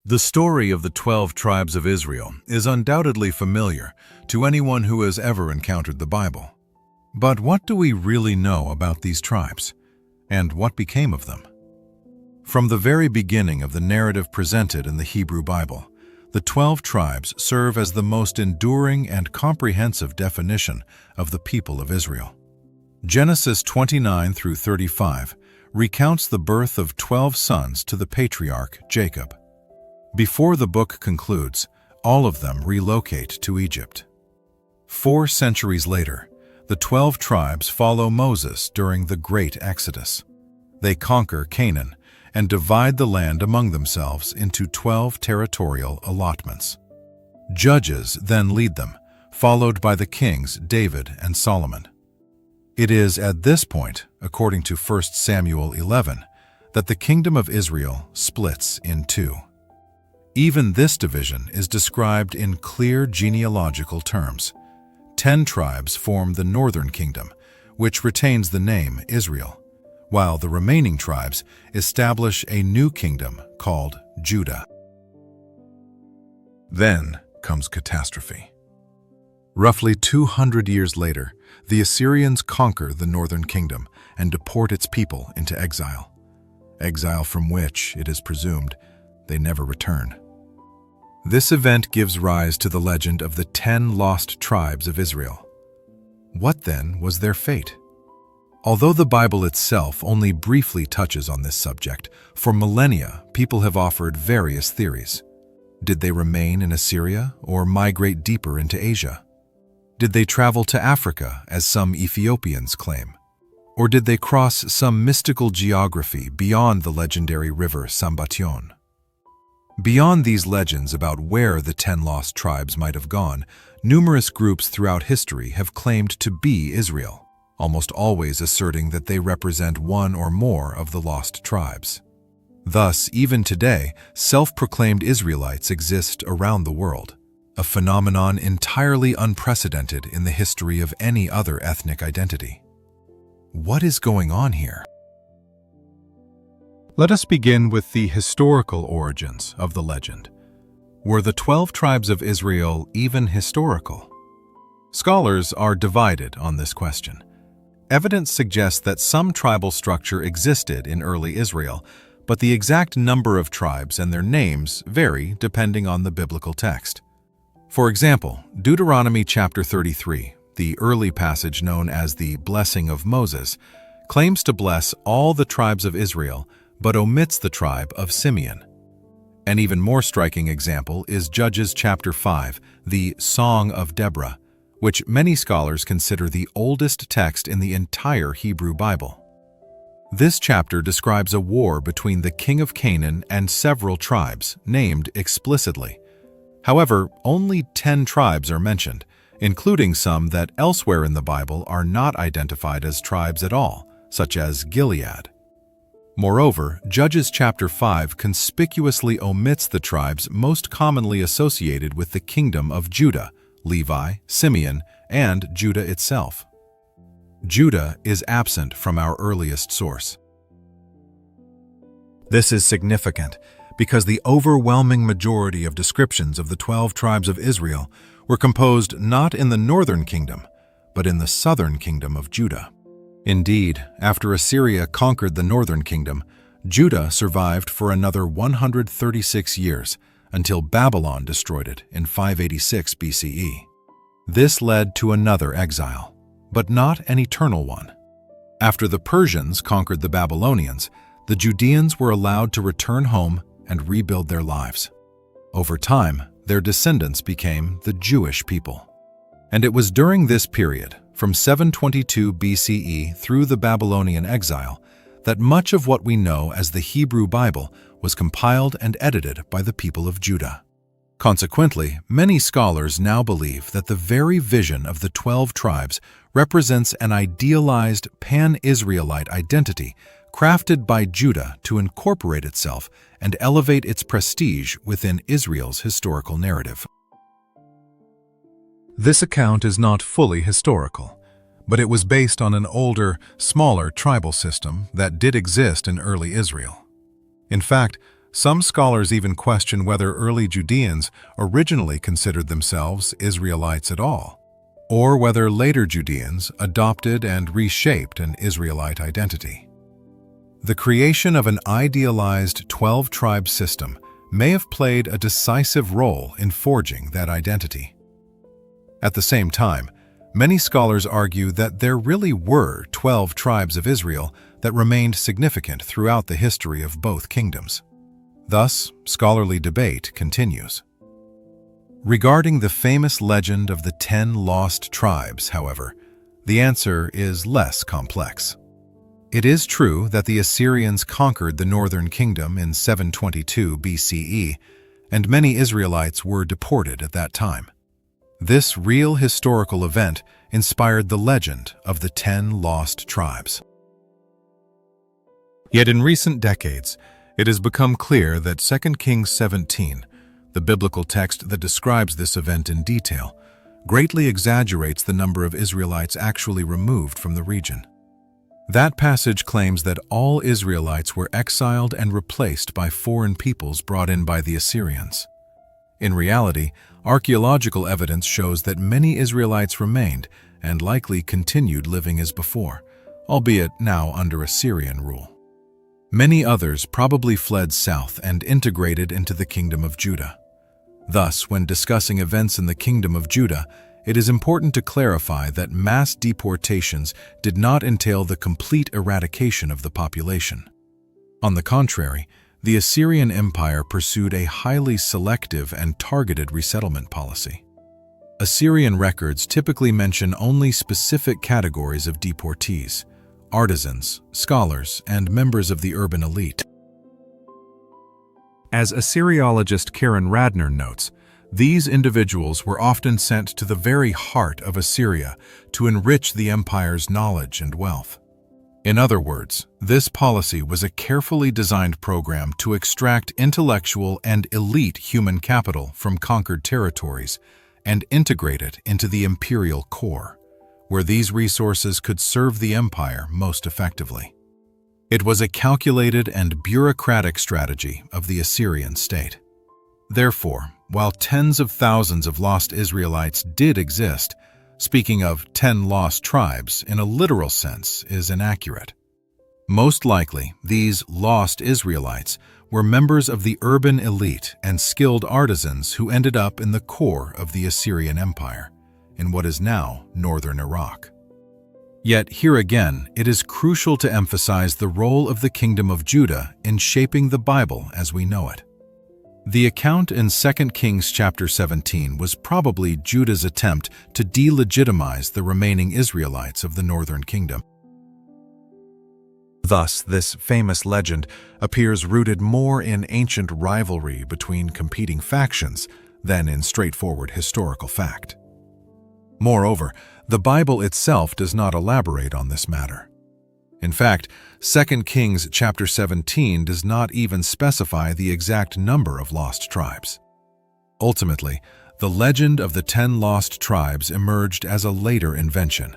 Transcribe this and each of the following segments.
The story of the 12 tribes of Israel is undoubtedly familiar to anyone who has ever encountered the Bible. But what do we really know about these tribes, and what became of them? From the very beginning of the narrative presented in the Hebrew Bible, the 12 tribes serve as the most enduring and comprehensive definition of the people of Israel. Genesis 29 through 35 recounts the birth of 12 sons to the patriarch Jacob. Before the book concludes, all of them relocate to Egypt. 4 centuries later, the 12 tribes follow Moses during the Great Exodus. They conquer Canaan and divide the land among themselves into 12 territorial allotments. Judges then lead them, followed by the kings David and Solomon. It is at this point, according to 1 Samuel 11, that the kingdom of Israel splits in two. Even this division is described in clear genealogical terms. 10 tribes form the northern kingdom, which retains the name Israel, while the remaining tribes establish a new kingdom called Judah. Then comes catastrophe. Roughly 200 years later, the Assyrians conquer the northern kingdom and deport its people into exile from which, it is presumed, they never return. This event gives rise to the legend of the 10 lost tribes of Israel. What then was their fate? Although the Bible itself only briefly touches on this subject, for millennia people have offered various theories. Did they remain in Assyria or migrate deeper into Asia? Did they travel to Africa, as some Ethiopians claim? Or did they cross some mystical geography beyond the legendary river Sambation? Beyond these legends about where the 10 lost tribes might have gone, numerous groups throughout history have claimed to be Israel, almost always asserting that they represent one or more of the lost tribes. Thus, even today, self-proclaimed Israelites exist around the world, a phenomenon entirely unprecedented in the history of any other ethnic identity. What is going on here? Let us begin with the historical origins of the legend. Were the 12 tribes of Israel even historical? Scholars are divided on this question. Evidence suggests that some tribal structure existed in early Israel, but the exact number of tribes and their names vary depending on the biblical text. For example, Deuteronomy chapter 33, the early passage known as the Blessing of Moses, claims to bless all the tribes of Israel, but omits the tribe of Simeon. An even more striking example is Judges chapter 5, the Song of Deborah, which many scholars consider the oldest text in the entire Hebrew Bible. This chapter describes a war between the king of Canaan and several tribes, named explicitly. However, only 10 tribes are mentioned, including some that elsewhere in the Bible are not identified as tribes at all, such as Gilead. Moreover, Judges chapter 5 conspicuously omits the tribes most commonly associated with the kingdom of Judah, Levi, Simeon, and Judah itself. Judah is absent from our earliest source. This is significant because the overwhelming majority of descriptions of the 12 tribes of Israel were composed not in the northern kingdom, but in the southern kingdom of Judah. Indeed, after Assyria conquered the northern kingdom, Judah survived for another 136 years until Babylon destroyed it in 586 BCE. This led to another exile, but not an eternal one. After the Persians conquered the Babylonians, the Judeans were allowed to return home and rebuild their lives. Over time, their descendants became the Jewish people. And it was during this period, from 722 BCE through the Babylonian exile, that much of what we know as the Hebrew Bible was compiled and edited by the people of Judah. Consequently, many scholars now believe that the very vision of the 12 tribes represents an idealized pan-Israelite identity crafted by Judah to incorporate itself and elevate its prestige within Israel's historical narrative. This account is not fully historical, but it was based on an older, smaller tribal system that did exist in early Israel. In fact, Some scholars even question whether early Judeans originally considered themselves Israelites at all, or whether later Judeans adopted and reshaped an Israelite identity. The creation of an idealized 12-tribe system may have played a decisive role in forging that identity. At the same time, many scholars argue that there really were 12 tribes of Israel that remained significant throughout the history of both kingdoms. Thus, scholarly debate continues. Regarding the famous legend of the 10 lost tribes, however, the answer is less complex. It is true that the Assyrians conquered the northern kingdom in 722 BCE, and many Israelites were deported at that time. This real historical event inspired the legend of the 10 lost tribes. Yet in recent decades, it has become clear that 2 Kings 17, the biblical text that describes this event in detail, greatly exaggerates the number of Israelites actually removed from the region. That passage claims that all Israelites were exiled and replaced by foreign peoples brought in by the Assyrians. In reality, archaeological evidence shows that many Israelites remained and likely continued living as before, albeit now under Assyrian rule. Many others probably fled south and integrated into the Kingdom of Judah. Thus, when discussing events in the Kingdom of Judah, it is important to clarify that mass deportations did not entail the complete eradication of the population. On the contrary, the Assyrian Empire pursued a highly selective and targeted resettlement policy. Assyrian records typically mention only specific categories of deportees: artisans, scholars, and members of the urban elite. As Assyriologist Karen Radner notes, these individuals were often sent to the very heart of Assyria to enrich the empire's knowledge and wealth. In other words, this policy was a carefully designed program to extract intellectual and elite human capital from conquered territories and integrate it into the imperial core, where these resources could serve the empire most effectively. It was a calculated and bureaucratic strategy of the Assyrian state. Therefore, while tens of thousands of lost Israelites did exist, speaking of 10 lost tribes in a literal sense is inaccurate. Most likely, these lost Israelites were members of the urban elite and skilled artisans who ended up in the core of the Assyrian Empire, in what is now northern Iraq. Yet here again, it is crucial to emphasize the role of the Kingdom of Judah in shaping the Bible as we know it. The account in 2 Kings chapter 17 was probably Judah's attempt to delegitimize the remaining Israelites of the northern kingdom. Thus, this famous legend appears rooted more in ancient rivalry between competing factions than in straightforward historical fact. Moreover, the Bible itself does not elaborate on this matter. In fact, 2 Kings chapter 17 does not even specify the exact number of lost tribes. Ultimately, the legend of the 10 lost tribes emerged as a later invention,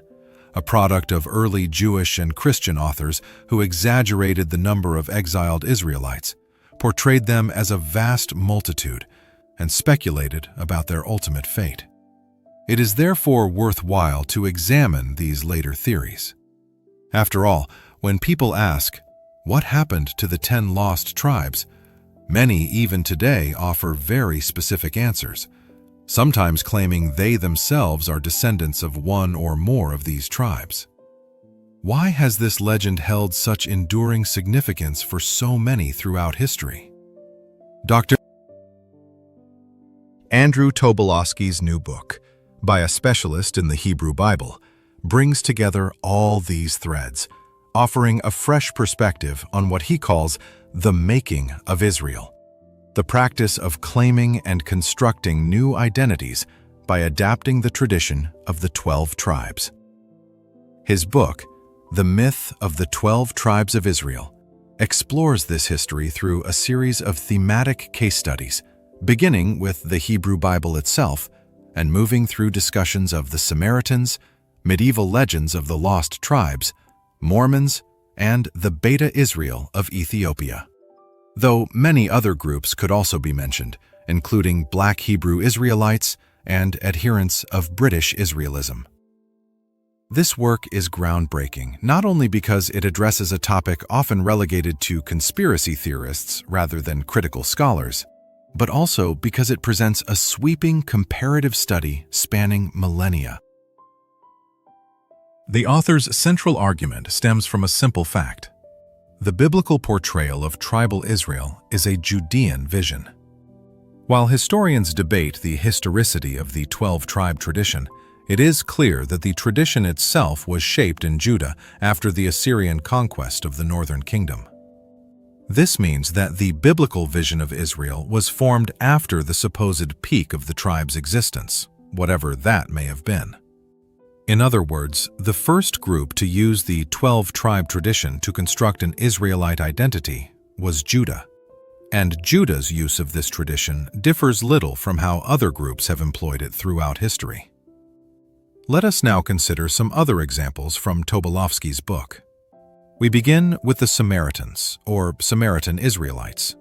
a product of early Jewish and Christian authors who exaggerated the number of exiled Israelites, portrayed them as a vast multitude, and speculated about their ultimate fate. It is therefore worthwhile to examine these later theories. After all, when people ask, what happened to the 10 lost tribes? Many, even today, offer very specific answers, sometimes claiming they themselves are descendants of one or more of these tribes. Why has this legend held such enduring significance for so many throughout history? Dr. Andrew Tobolowsky's new book, by a specialist in the Hebrew Bible, brings together all these threads, offering a fresh perspective on what he calls the making of Israel, the practice of claiming and constructing new identities by adapting the tradition of the 12 tribes. His book, The Myth of the 12 Tribes of Israel, explores this history through a series of thematic case studies, beginning with the Hebrew Bible itself and moving through discussions of the Samaritans, medieval legends of the lost tribes, Mormons, and the Beta Israel of Ethiopia. though many other groups could also be mentioned, including Black Hebrew Israelites and adherents of British Israelism. This work is groundbreaking, not only because it addresses a topic often relegated to conspiracy theorists rather than critical scholars, but also because it presents a sweeping comparative study spanning millennia. The author's central argument stems from a simple fact. The biblical portrayal of tribal Israel is a Judean vision. While historians debate the historicity of the 12-tribe tradition, it is clear that the tradition itself was shaped in Judah after the Assyrian conquest of the northern kingdom. This means that the biblical vision of Israel was formed after the supposed peak of the tribe's existence, whatever that may have been. In other words, the first group to use the 12-tribe tradition to construct an Israelite identity was Judah, and Judah's use of this tradition differs little from how other groups have employed it throughout history. Let us now consider some other examples from Tobolowsky's book. We begin with the Samaritans, or Samaritan Israelites.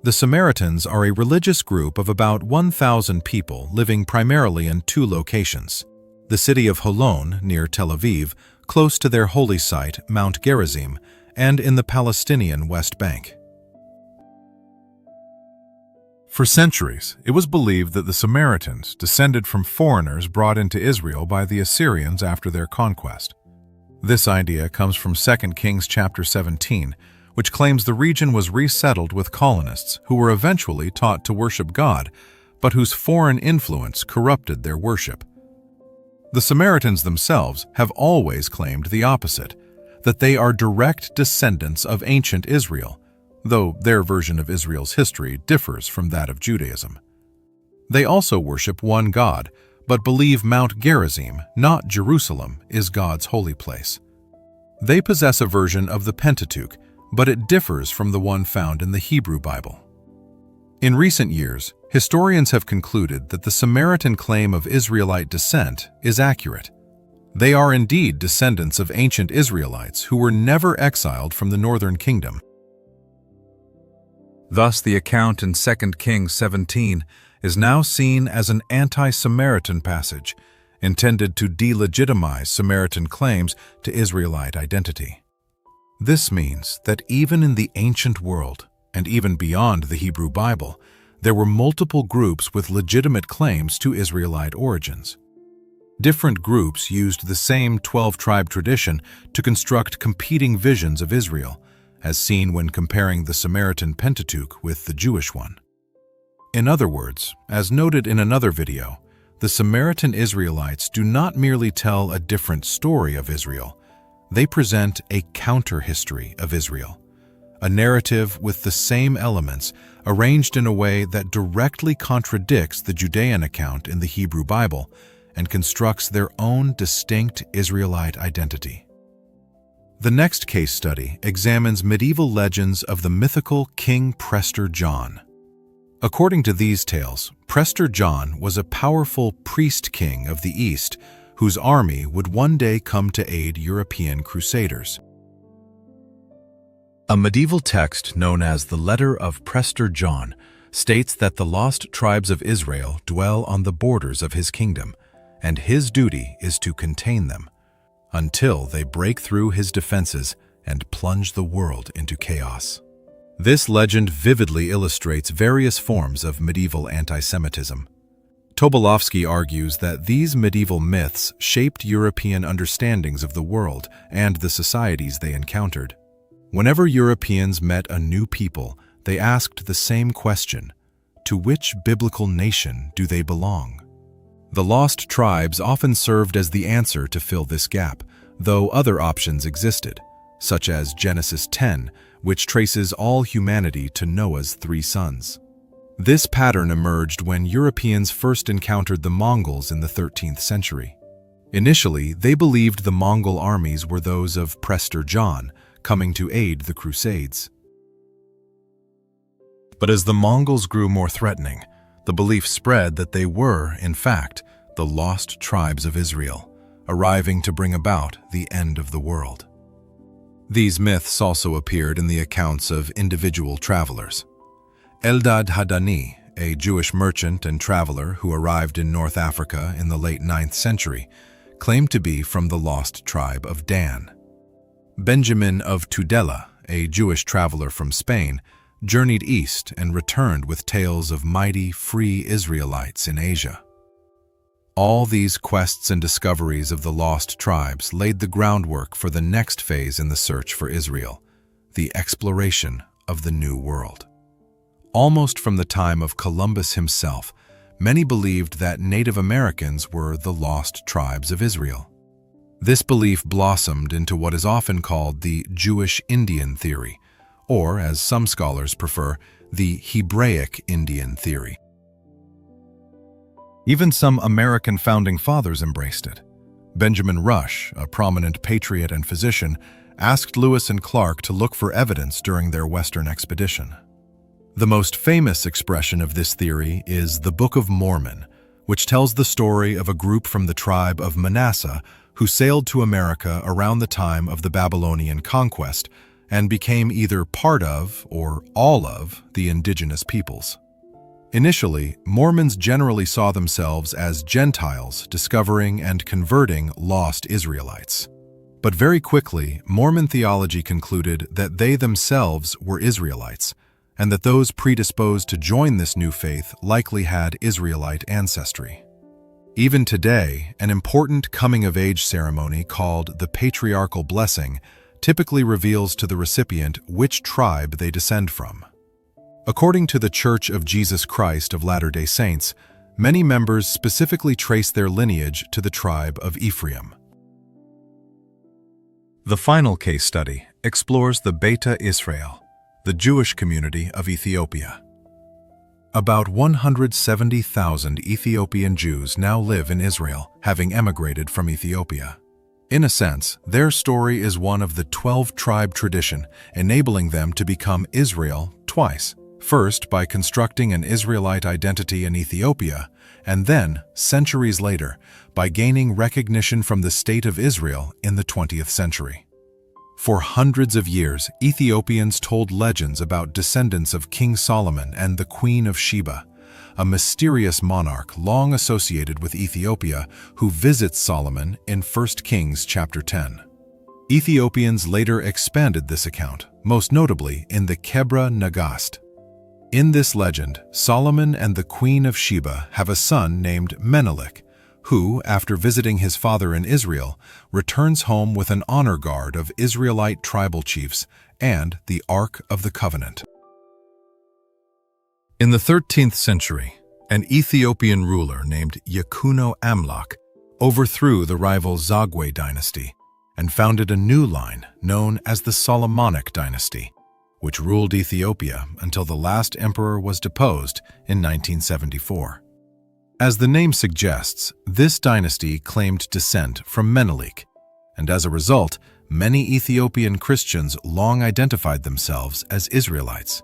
The Samaritans are a religious group of about 1,000 people living primarily in two locations: the city of Holon, near Tel Aviv, close to their holy site, Mount Gerizim, and in the Palestinian West Bank. For centuries, it was believed that the Samaritans descended from foreigners brought into Israel by the Assyrians after their conquest. This idea comes from 2 Kings chapter 17, which claims the region was resettled with colonists who were eventually taught to worship God, but whose foreign influence corrupted their worship. The Samaritans themselves have always claimed the opposite, that they are direct descendants of ancient Israel, though their version of Israel's history differs from that of Judaism. They also worship one God, but believe Mount Gerizim, not Jerusalem, is God's holy place. They possess a version of the Pentateuch, but it differs from the one found in the Hebrew Bible. In recent years, historians have concluded that the Samaritan claim of Israelite descent is accurate. They are indeed descendants of ancient Israelites who were never exiled from the northern kingdom. Thus, the account in 2 Kings 17 is now seen as an anti-Samaritan passage, intended to delegitimize Samaritan claims to Israelite identity. This means that even in the ancient world, and even beyond the Hebrew Bible, there were multiple groups with legitimate claims to Israelite origins. Different groups used the same 12-tribe tradition to construct competing visions of Israel, as seen when comparing the Samaritan Pentateuch with the Jewish one. In other words, as noted in another video, the Samaritan Israelites do not merely tell a different story of Israel, they present a counter-history of Israel, a narrative with the same elements arranged in a way that directly contradicts the Judean account in the Hebrew Bible and constructs their own distinct Israelite identity. The next case study examines medieval legends of the mythical King Prester John. According to these tales, Prester John was a powerful priest-king of the East whose army would one day come to aid European crusaders. A medieval text known as the Letter of Prester John states that the lost tribes of Israel dwell on the borders of his kingdom, and his duty is to contain them, until they break through his defenses and plunge the world into chaos. This legend vividly illustrates various forms of medieval anti-Semitism. Tobolowsky argues that these medieval myths shaped European understandings of the world and the societies they encountered. Whenever Europeans met a new people, they asked the same question: to which biblical nation do they belong? The lost tribes often served as the answer to fill this gap, though other options existed, such as Genesis 10, which traces all humanity to Noah's 3 sons. This pattern emerged when Europeans first encountered the Mongols in the 13th century. Initially, they believed the Mongol armies were those of Prester John, coming to aid the Crusades. But as the Mongols grew more threatening, the belief spread that they were, in fact, the lost tribes of Israel, arriving to bring about the end of the world. These myths also appeared in the accounts of individual travelers. Eldad Hadani, a Jewish merchant and traveler who arrived in North Africa in the late 9th century, claimed to be from the lost tribe of Dan. Benjamin of Tudela, a Jewish traveler from Spain, journeyed east and returned with tales of mighty, free Israelites in Asia. All these quests and discoveries of the lost tribes laid the groundwork for the next phase in the search for Israel, the exploration of the New World. Almost from the time of Columbus himself, many believed that Native Americans were the lost tribes of Israel. This belief blossomed into what is often called the Jewish Indian theory, or, as some scholars prefer, the Hebraic Indian theory. Even some American founding fathers embraced it. Benjamin Rush, a prominent patriot and physician, asked Lewis and Clark to look for evidence during their Western expedition. The most famous expression of this theory is the Book of Mormon, which tells the story of a group from the tribe of Manasseh who sailed to America around the time of the Babylonian conquest and became either part of or all of the indigenous peoples. Initially, Mormons generally saw themselves as Gentiles discovering and converting lost Israelites. But very quickly, Mormon theology concluded that they themselves were Israelites, and that those predisposed to join this new faith likely had Israelite ancestry. Even today, an important coming-of-age ceremony called the patriarchal blessing typically reveals to the recipient which tribe they descend from. According to the Church of Jesus Christ of Latter-day Saints, many members specifically trace their lineage to the tribe of Ephraim. The final case study explores the Beta Israel, the Jewish community of Ethiopia. About 170,000 Ethiopian Jews now live in Israel, having emigrated from Ethiopia. In a sense, their story is one of the 12-tribe tradition, enabling them to become Israel twice. First, by constructing an Israelite identity in Ethiopia, and then, centuries later, by gaining recognition from the State of Israel in the 20th century. For hundreds of years, Ethiopians told legends about descendants of King Solomon and the Queen of Sheba, a mysterious monarch long associated with Ethiopia who visits Solomon in 1 Kings chapter 10. Ethiopians later expanded this account, most notably in the Kebra Nagast. In this legend, Solomon and the Queen of Sheba have a son named Menelik, who, after visiting his father in Israel, returns home with an honor guard of Israelite tribal chiefs and the Ark of the Covenant. In the 13th century, an Ethiopian ruler named Yakuno Amlak overthrew the rival Zagwe dynasty and founded a new line known as the Solomonic dynasty, which ruled Ethiopia until the last emperor was deposed in 1974. As the name suggests, this dynasty claimed descent from Menelik, and as a result, many Ethiopian Christians long identified themselves as Israelites.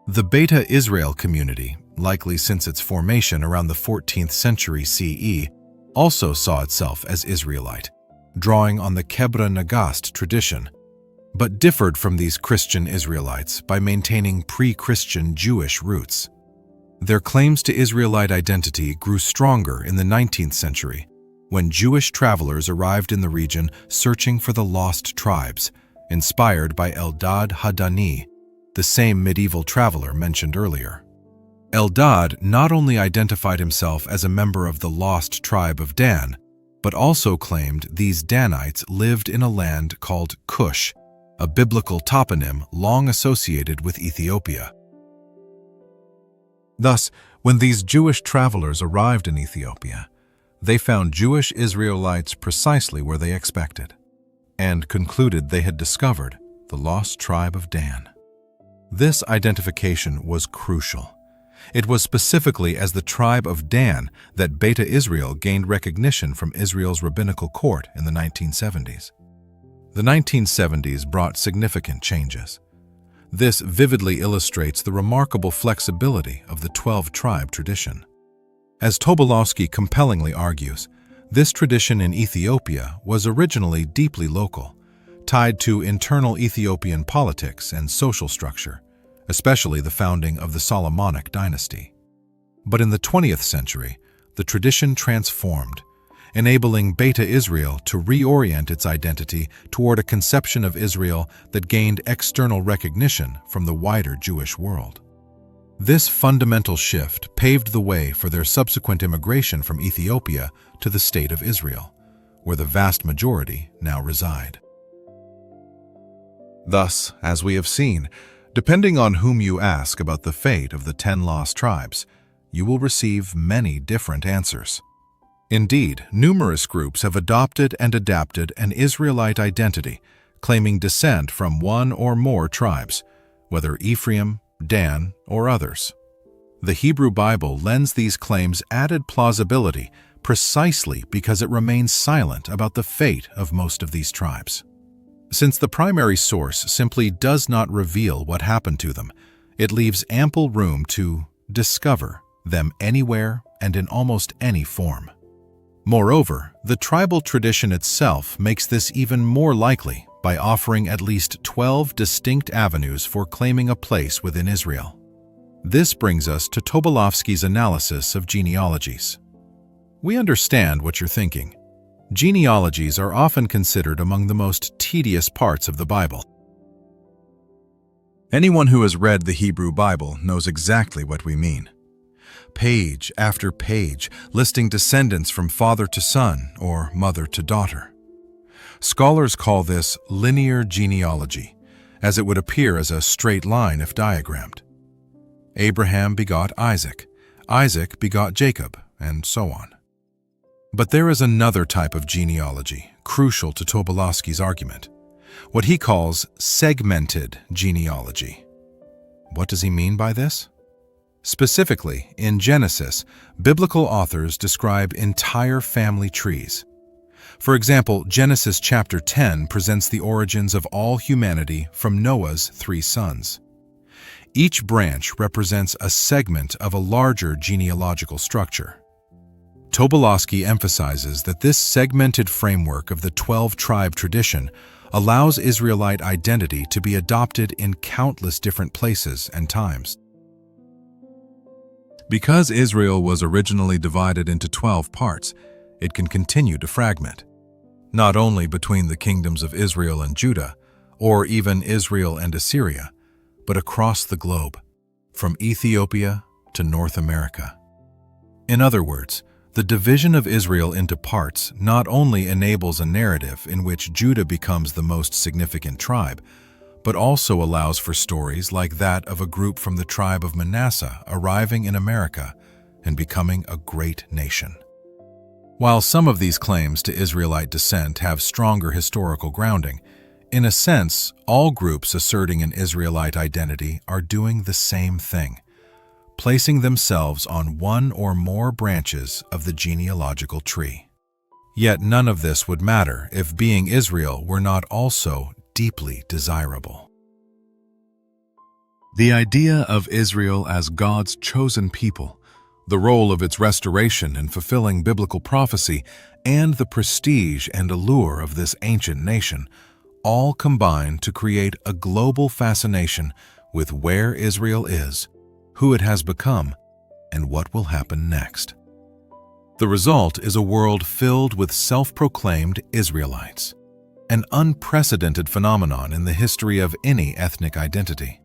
The Beta Israel community, likely since its formation around the 14th century CE, also saw itself as Israelite, drawing on the Kebra Nagast tradition, but differed from these Christian Israelites by maintaining pre-Christian Jewish roots. Their claims to Israelite identity grew stronger in the 19th century, when Jewish travelers arrived in the region searching for the lost tribes, inspired by Eldad Hadani, the same medieval traveler mentioned earlier. Eldad not only identified himself as a member of the lost tribe of Dan, but also claimed these Danites lived in a land called Cush, a biblical toponym long associated with Ethiopia. Thus, when these Jewish travelers arrived in Ethiopia, they found Jewish Israelites precisely where they expected, and concluded they had discovered the lost tribe of Dan. This identification was crucial. It was specifically as the tribe of Dan that Beta Israel gained recognition from Israel's rabbinical court in the 1970s. The 1970s brought significant changes. This vividly illustrates the remarkable flexibility of the 12-tribe tradition. As Tobolowsky compellingly argues, this tradition in Ethiopia was originally deeply local, tied to internal Ethiopian politics and social structure, especially the founding of the Solomonic dynasty. But in the 20th century, the tradition transformed, enabling Beta Israel to reorient its identity toward a conception of Israel that gained external recognition from the wider Jewish world. This fundamental shift paved the way for their subsequent immigration from Ethiopia to the State of Israel, where the vast majority now reside. Thus, as we have seen, depending on whom you ask about the fate of the 10 lost tribes, you will receive many different answers. Indeed, numerous groups have adopted and adapted an Israelite identity, claiming descent from one or more tribes, whether Ephraim, Dan, or others. The Hebrew Bible lends these claims added plausibility precisely because it remains silent about the fate of most of these tribes. Since the primary source simply does not reveal what happened to them, it leaves ample room to discover them anywhere and in almost any form. Moreover, the tribal tradition itself makes this even more likely by offering at least 12 distinct avenues for claiming a place within Israel. This brings us to Tobolowsky's analysis of genealogies. We understand what you're thinking. Genealogies are often considered among the most tedious parts of the Bible. Anyone who has read the Hebrew Bible knows exactly what we mean. Page after page, listing descendants from father to son or mother to daughter. Scholars call this linear genealogy, as it would appear as a straight line if diagrammed. Abraham begot Isaac, Isaac begot Jacob, and so on. But there is another type of genealogy, crucial to Tobolowsky's argument, what he calls segmented genealogy. What does he mean by this? Specifically, in Genesis, biblical authors describe entire family trees. For example, Genesis chapter 10 presents the origins of all humanity from Noah's 3 sons. Each branch represents a segment of a larger genealogical structure. Tobolowsky emphasizes that this segmented framework of the 12-tribe tradition allows Israelite identity to be adopted in countless different places and times. Because Israel was originally divided into 12 parts, it can continue to fragment, not only between the kingdoms of Israel and Judah, or even Israel and Assyria, but across the globe, from Ethiopia to North America. In other words, the division of Israel into parts not only enables a narrative in which Judah becomes the most significant tribe, but also allows for stories like that of a group from the tribe of Manasseh arriving in America and becoming a great nation. While some of these claims to Israelite descent have stronger historical grounding, in a sense, all groups asserting an Israelite identity are doing the same thing, placing themselves on one or more branches of the genealogical tree. Yet none of this would matter if being Israel were not also deeply desirable. The idea of Israel as God's chosen people, the role of its restoration in fulfilling biblical prophecy, and the prestige and allure of this ancient nation all combine to create a global fascination with where Israel is, who it has become, and what will happen next. The result is a world filled with self-proclaimed Israelites, an unprecedented phenomenon in the history of any ethnic identity.